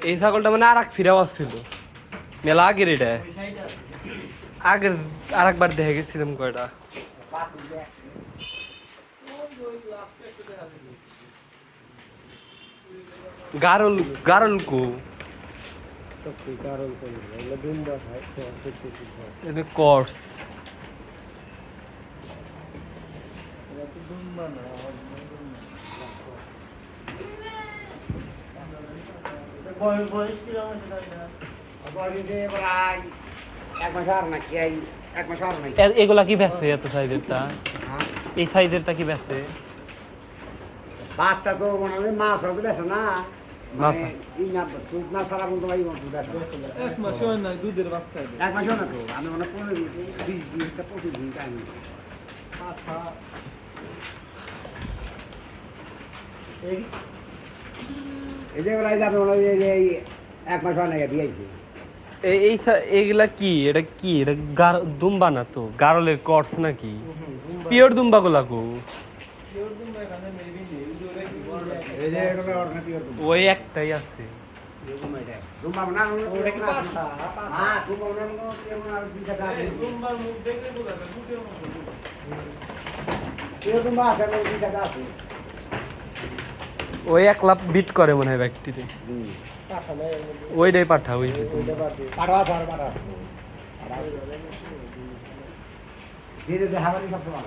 এই ছাগলটা মানে আর এক ফিরাও আসছিল মেলা আগের এটা আগের আর একবার দেখে গেছিলাম কয়টা গারল গারল কো কোর্স এগুলা কি বেছে এত সাইজের তা এই সাইজের তা কি বেছে বাচ্চা তো মনে হয় মাছ হবে বেছে না মাছ দুধ না ছাড়া বলতে পারি এক মাসও না দুধের বাচ্চা এক মাসও না তো আমি মনে 15 দিন টাইম এই যে ওরা যাবে মনে হয় যে এক মাস হয় না দিয়েছি এইগুলা কি এটা কি এটা দুম্বা না তো গারলের কর্স নাকি পিওর দুম্বা গুলা কো এই যে এটা অর্গানিক পিওর ওই একটাই আছে দুম্বা না ওটা কি পাঠা হ্যাঁ দুম্বা না কেমন আর দুই টাকা আছে দুম্বার মুখ দেখলে বোঝা যায় মুখের মতো পিওর দুম্বা আছে না দুই টাকা আছে ওই 1 লাখ বিট করে মনে হয় ব্যক্তিতে ওইটাই পাঠা ওই পাঠা ধরে পাঠা ধীরে ধীরে হারানি সব